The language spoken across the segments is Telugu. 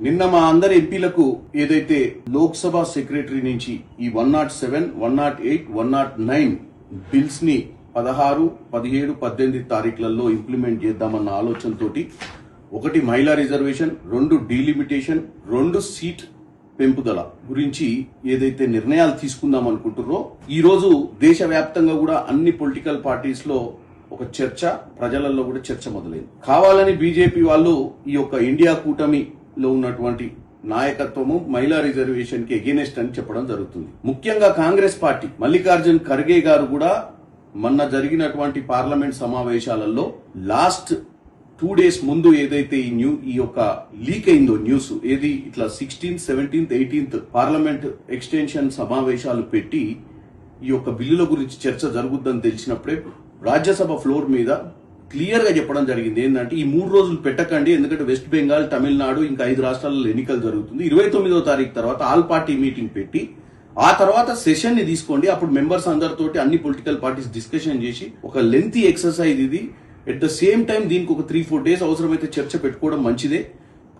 నిన్న మా అందరి ఎంపీలకు ఏదైతే లోక్సభ సెక్రటరీ నుంచి ఈ 107, 108, 109 బిల్స్ ని 16, 17, 18 తారీఖులలో ఇంప్లిమెంట్ చేద్దామన్న ఆలోచనతోటి ఒకటి మహిళా రిజర్వేషన్, 2 డీలిమిటేషన్, 2 సీట్ పెంపుదల గురించి ఏదైతే నిర్ణయాలు తీసుకుందాం అనుకుంటున్నారో ఈ రోజు దేశవ్యాప్తంగా కూడా అన్ని పొలిటికల్ పార్టీస్ లో ఒక చర్చ, ప్రజలలో కూడా చర్చ మొదలైంది. కావాలని బీజేపీ వాళ్ళు ఈ యొక్క ఇండియా కూటమిలో ఉన్నటువంటి నాయకత్వము మహిళా రిజర్వేషన్ కి ఎగెనెస్ట్ అని చెప్పడం జరుగుతుంది. ముఖ్యంగా కాంగ్రెస్ పార్టీ మల్లికార్జున్ ఖర్గే గారు కూడా మొన్న జరిగినటువంటి పార్లమెంట్ సమావేశాలలో లాస్ట్ 2 days ముందు ఏదైతే ఈ యొక్క లీక్ అయిందో న్యూస్, ఏది ఇట్లా 16th, 17th, 18th parliament extension సమావేశాలు పెట్టి ఈ యొక్క బిల్లుల గురించి చర్చ జరుగుద్దని తెలిసినప్పుడే రాజ్యసభ ఫ్లోర్ మీద క్లియర్ గా చెప్పడం జరిగింది. ఏంటంటే ఈ 3 రోజులు పెట్టకండి, ఎందుకంటే వెస్ట్ బెంగాల్, తమిళనాడు ఇంకా 5 రాష్ట్రాలలో ఎన్నికలు జరుగుతుంది. 29వ తారీఖు తర్వాత ఆల్ పార్టీ మీటింగ్ పెట్టి ఆ తర్వాత సెషన్ ని తీసుకోండి. అప్పుడు మెంబర్స్ అందరితోటి అన్ని పొలిటికల్ పార్టీస్ డిస్కషన్ చేసి ఒక లెంతీ ఎక్సర్సైజ్ ఇది. ఎట్ ద సేమ్ టైం దీనికి ఒక 3-4 days అవసరమైతే చర్చ పెట్టుకోవడం మంచిదే.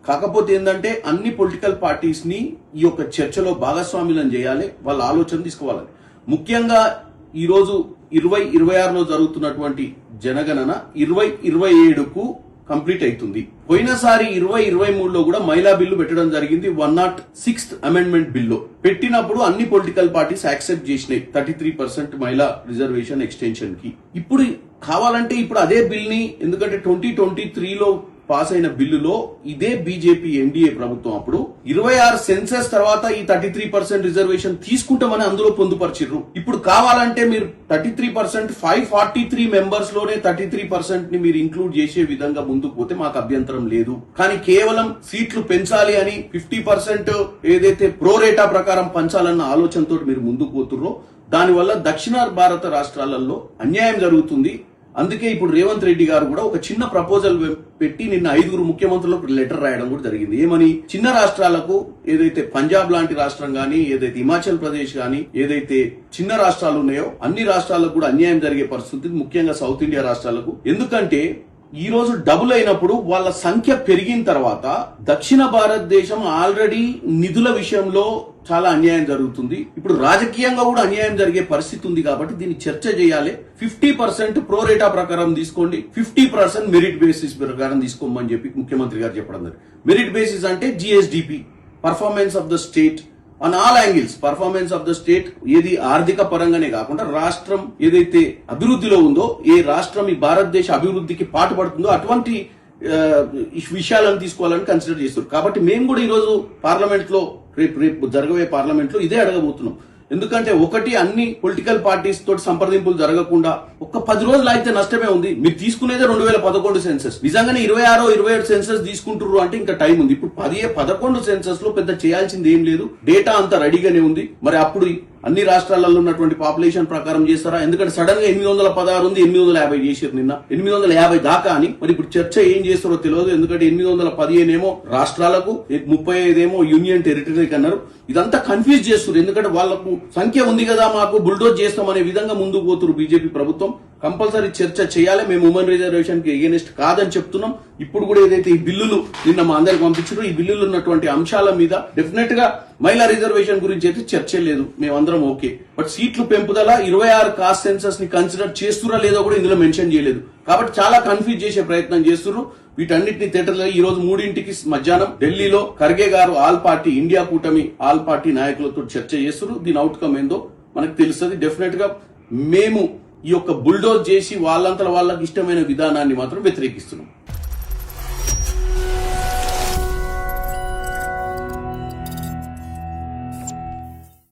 కాకపోతే ఏంటంటే అన్ని పొలిటికల్ పార్టీస్ ని ఈ యొక్క చర్చలో భాగస్వాములను చేయాలి, వాళ్ళ ఆలోచన తీసుకోవాలి. ముఖ్యంగా ఈ రోజు 2026లో జరుగుతున్నటువంటి జనగణన 2027కు కంప్లీట్ అవుతుంది. పోయినసారి 2023లో కూడా మహిళా బిల్లు పెట్టడం జరిగింది. 106th అమెండ్మెంట్ బిల్లు పెట్టినప్పుడు అన్ని పొలిటికల్ పార్టీస్ యాక్సెప్ట్ చేసినాయి 33% మహిళా రిజర్వేషన్ ఎక్స్టెన్షన్ కి. ఇప్పుడు కావాలంటే ఇప్పుడు అదే బిల్ ని, ఎందుకంటే 2023లో పాస్ అయిన బిల్లులో ఇదే బీజేపీ ఎన్డీఏ ప్రభుత్వం అప్పుడు 26 సెన్సెస్ తర్వాత ఈ 33% రిజర్వేషన్ తీసుకుంటామని అందులో పొందుపరిచిర్రు. ఇప్పుడు కావాలంటే మీరు 33% 543 మెంబర్స్ లోనే 33% ని మీరు ఇంక్లూడ్ చేసే విధంగా ముందుకు పోతే మాకు అభ్యంతరం లేదు. కానీ కేవలం సీట్లు పెంచాలి అని 50% ఏదైతే ప్రోరేటా ప్రకారం పంచాలన్న ఆలోచనతో మీరు ముందుకు పోతుర్రో దానివల్ల దక్షిణ భారత రాష్ట్రాలలో అన్యాయం జరుగుతుంది. అందుకే ఇప్పుడు రేవంత్ రెడ్డి గారు కూడా ఒక చిన్న ప్రపోజల్ పెట్టి నిన్న 5 ముఖ్యమంత్రులకు లెటర్ రాయడం కూడా జరిగింది. ఏమని, చిన్న రాష్ట్రాలకు ఏదైతే పంజాబ్ లాంటి రాష్ట్రం గానీ, ఏదైతే హిమాచల్ ప్రదేశ్ గానీ, ఏదైతే చిన్న రాష్ట్రాలు ఉన్నాయో అన్ని రాష్ట్రాలకు కూడా అన్యాయం జరిగే పరిస్థితి, ముఖ్యంగా సౌత్ ఇండియా రాష్ట్రాలకు. ఎందుకంటే ఈ రోజు డబుల్ అయినప్పుడు వాళ్ళ సంఖ్య పెరిగిన తర్వాత దక్షిణ భారతదేశం ఆల్రెడీ నిధుల విషయంలో చాలా అన్యాయం జరుగుతుంది. ఇప్పుడు రాజకీయంగా కూడా అన్యాయం జరిగే పరిస్థితి ఉంది. కాబట్టి దీన్ని చర్చ చేయాలి. 50% ప్రోరేటా ప్రకారం తీసుకోండి, 50% మెరిట్ బేసిస్ ప్రకారం తీసుకోమని చెప్పి ముఖ్యమంత్రి గారు చెప్పడం జరిగింది. మెరిట్ బేసిస్ అంటే GSDP, performance of the state on all angles. Performance of the state ఏది ఆర్థిక పరంగానే కాకుండా రాష్ట్రం ఏదైతే అభివృద్ధిలో ఉందో, ఏ రాష్ట్రం ఈ భారతదేశ అభివృద్ధికి పాటుపడుతుందో అటువంటి విషయాలను తీసుకోవాలని కన్సిడర్ చేస్తారు. కాబట్టి మేము కూడా ఈ రోజు పార్లమెంట్ లో రేపు జరగబోయే పార్లమెంట్ లో ఇదే అడగబోతున్నాం. ఎందుకంటే ఒకటి, అన్ని పొలిటికల్ పార్టీస్ తోటి సంప్రదింపులు జరగకుండా ఒక్క 10 రోజులు అయితే నష్టమే ఉంది. మీరు తీసుకునేదే 2011 సెన్సెస్. నిజంగానే 26, 27 సెన్సెస్ తీసుకుంటున్నారు అంటే ఇంకా టైం ఉంది. ఇప్పుడు 11 సెన్సెస్ లో పెద్ద చేయాల్సింది ఏం లేదు. డేటా అంతా రెడీగానే ఉంది. మరి అప్పుడు అన్ని రాష్ట్రాలలో ఉన్నటువంటి పాపులేషన్ ప్రకారం చేస్తారా? ఎందుకంటే సడన్ గా 816 ఉంది, 850 చేసారు నిన్న, 850 దాకా అని. మరి ఇప్పుడు చర్చ ఏం చేస్తారో తెలియదు. ఎందుకంటే 815 ఏమో రాష్ట్రాలకు, 35 ఏమో యూనియన్ టెరిటరీకి అన్నారు. ఇదంతా కన్ఫ్యూజ్ చేస్తారు. ఎందుకంటే వాళ్లకు సంఖ్య ఉంది కదా, మాకు బుల్డోజ్ చేస్తాం అనే విధంగా ముందుకు పోతున్నారు బీజేపీ ప్రభుత్వం. కంపల్సరీ చర్చ చేయాలి. మేము ఉమెన్ రిజర్వేషన్ కి ఎగెనిస్ట్ కాదని చెప్తున్నాం. ఇప్పుడు కూడా ఏదైతే ఈ బిల్లులు నిన్న మా అందరికి పంపించారో ఈ బిల్లులు ఉన్నటువంటి అంశాల మీద డెఫినెట్ గా మహిళా రిజర్వేషన్ గురించి అయితే చర్చ లేదు, మేమందరం ఓకే. బట్ సీట్లు పెంపుదల 26 కాస్ట్ సెన్సస్ ని కన్సిడర్ చేస్తురా లేదో కూడా ఇందులో మెన్షన్ చేయలేదు. కాబట్టి చాలా కన్ఫ్యూజ్ చేసే ప్రయత్నం చేస్తున్నారు. వీటన్నిటిని థియేటర్లో ఈ రోజు 3ంటికి మధ్యాహ్నం ఢిల్లీలో ఖర్గే గారు ఆల్ పార్టీ ఇండియా కూటమి ఆల్ పార్టీ నాయకులతో చర్చ చేస్తున్నారు. దీని అవుట్కమ్ ఏందో మనకు తెలుస్తుంది. డెఫినెట్ గా మేము ఈ యొక్క బుల్డోజ్ చేసి వాళ్ళంతా వాళ్ళకి ఇష్టమైన విధానాన్ని మాత్రం వ్యతిరేకిస్తున్నాం.